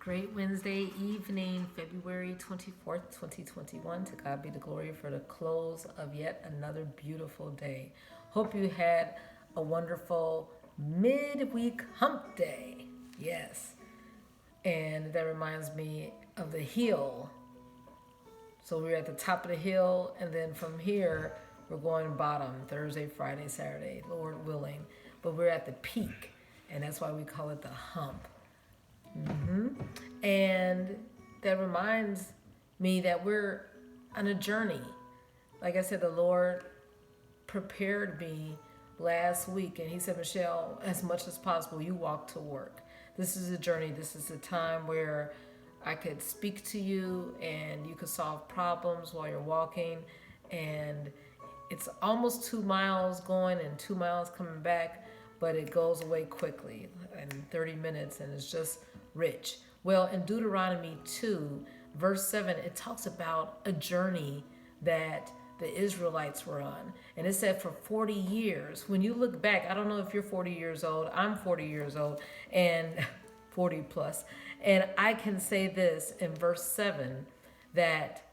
Great Wednesday evening, February 24th, 2021. To God be the glory for the close of yet another beautiful day. Hope you had a wonderful midweek hump day. Yes. And that reminds me of the hill. So we're at the top of the hill, and then from here, we're going bottom Thursday, Friday, Saturday, Lord willing. But we're at the peak, and that's why we call it the hump. And that reminds me that we're on a journey. Like I said, the Lord prepared me last week, and He said, Michelle, as much as possible, you walk to work. This is a journey. This is a time where I could speak to you and you could solve problems while you're walking. And it's almost 2 miles going and 2 miles coming back, but it goes away quickly in 30 minutes, and it's just rich. Well, in Deuteronomy 2, verse 7, it talks about a journey that the Israelites were on. And it said for 40 years. When you look back, I don't know if you're 40 years old. I'm 40 years old and 40 plus. And I can say this in verse 7 that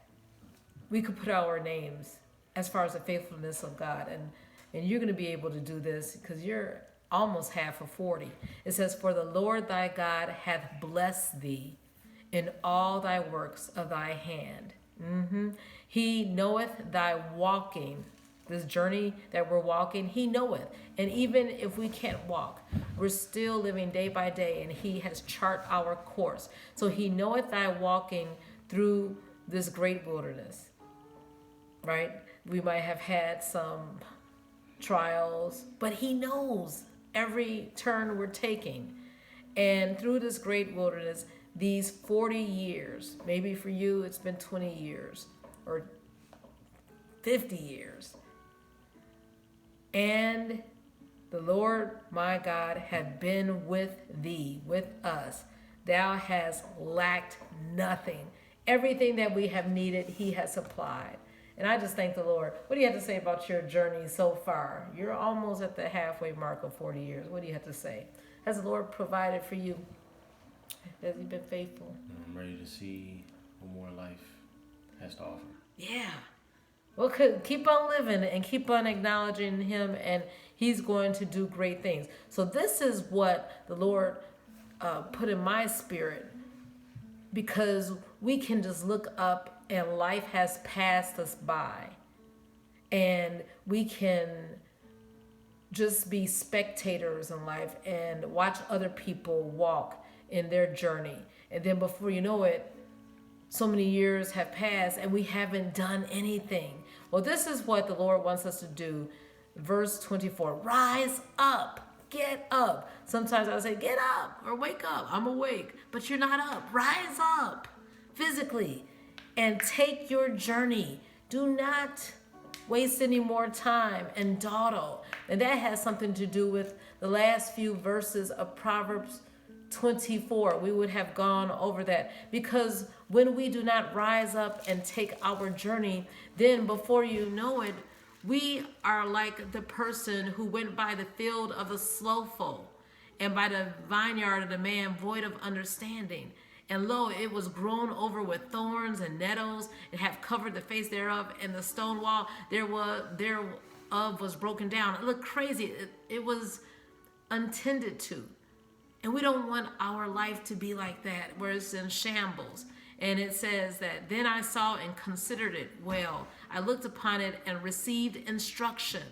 we could put our names as far as the faithfulness of God. And you're going to be able to do this because you're almost half of 40. It says, for the Lord thy God hath blessed thee in all thy works of thy hand. He knoweth thy walking. This journey that we're walking, He knoweth. And even if we can't walk, we're still living day by day, and He has chart our course. So He knoweth thy walking through this great wilderness, right? We might have had some trials, but He knows every turn we're taking. And through this great wilderness, these 40 years, maybe for you it's been 20 years or 50 years. And the Lord my God hath been with thee, with us. Thou hast lacked nothing. Everything that we have needed, He has supplied. And I just thank the Lord. What do you have to say about your journey so far? You're almost at the halfway mark of 40 years. What do you have to say? Has the Lord provided for you? Has He been faithful? I'm ready to see what more life has to offer. Yeah. Well, keep on living and keep on acknowledging Him, and He's going to do great things. So this is what the Lord put in my spirit, because we can just look up and life has passed us by, and we can just be spectators in life and watch other people walk in their journey. And then before you know it, so many years have passed and we haven't done anything. Well, this is what the Lord wants us to do. Verse 24, rise up, get up. Sometimes I say, get up or wake up. I'm awake, but you're not up. Rise up physically and take your journey. Do not waste any more time and dawdle. And that has something to do with the last few verses of Proverbs 24. We would have gone over that, because when we do not rise up and take our journey, then before you know it, we are like the person who went by the field of the slothful and by the vineyard of the man void of understanding. And lo, it was grown over with thorns and nettles, and have covered the face thereof, and the stone wall thereof was broken down. It looked crazy. It was untended to. And we don't want our life to be like that, where it's in shambles. And it says that, then I saw and considered it well. I looked upon it and received instruction.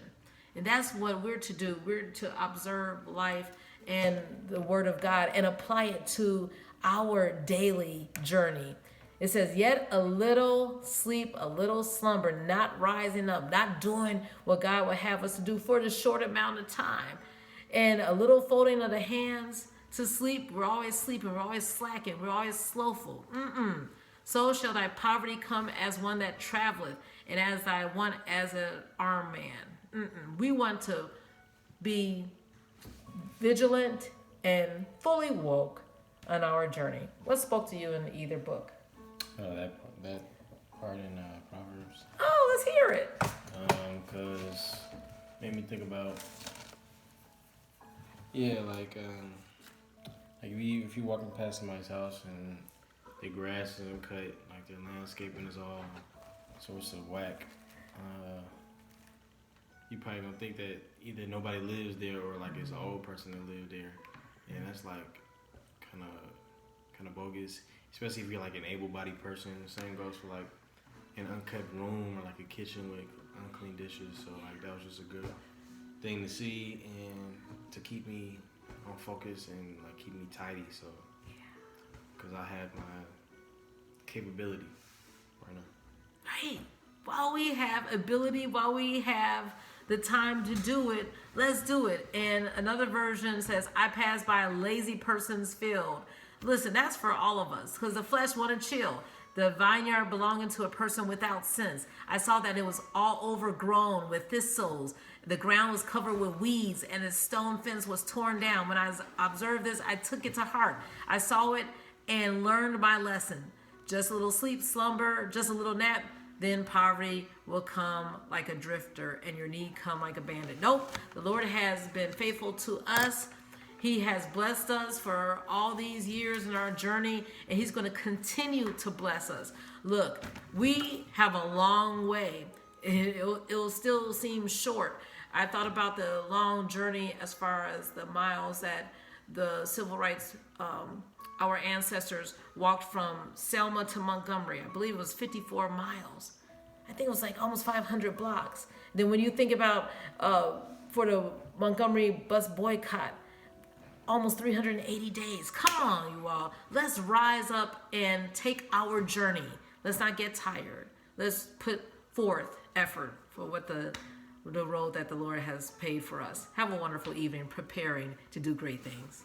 And that's what we're to do. We're to observe life and the Word of God and apply it to our daily journey. It says, yet a little sleep, a little slumber, not rising up, not doing what God would have us to do for the short amount of time. And a little folding of the hands to sleep. We're always sleeping. We're always slacking. We're always slothful. So shall thy poverty come as one that traveleth, and as thy want as an armed man. We want to be vigilant and fully woke on our journey. What spoke to you in either book? That part in Proverbs. Oh, let's hear it. Because made me think about, like Like if you walking past somebody's house and the grass isn't cut, like the landscaping is all sorts of whack, you probably gonna think that either nobody lives there or like it's an old person that lived there, and that's like kind of bogus. Especially if you're like an able-bodied person. The same goes for like an unkept room or like a kitchen with unclean dishes. So like that was just a good thing to see and to keep me on focus and like keep me tidy. So because I have my capability right now. Right. While we have ability, while we have the time to do it, let's do it. And another version says, I pass by a lazy person's field. Listen, that's for all of us, because the flesh want to chill. The vineyard belonging to a person without sense. I saw that it was all overgrown with thistles. The ground was covered with weeds, and the stone fence was torn down. When I observed this, I took it to heart. I saw it and learned my lesson. Just a little sleep, slumber, just a little nap, then poverty will come like a drifter and your need come like a bandit. Nope, the Lord has been faithful to us. He has blessed us for all these years in our journey, and he's going to continue to bless us. Look, we have a long way. It'll still seem short. I thought about the long journey as far as the miles that the civil rights, our ancestors walked from Selma to Montgomery. I believe it was 54 miles. I think it was like almost 500 blocks. Then when you think about for the Montgomery bus boycott, almost 380 days. Come on, you all. Let's rise up and take our journey. Let's not get tired. Let's put forth effort for what the road that the Lord has paid for us. Have a wonderful evening preparing to do great things.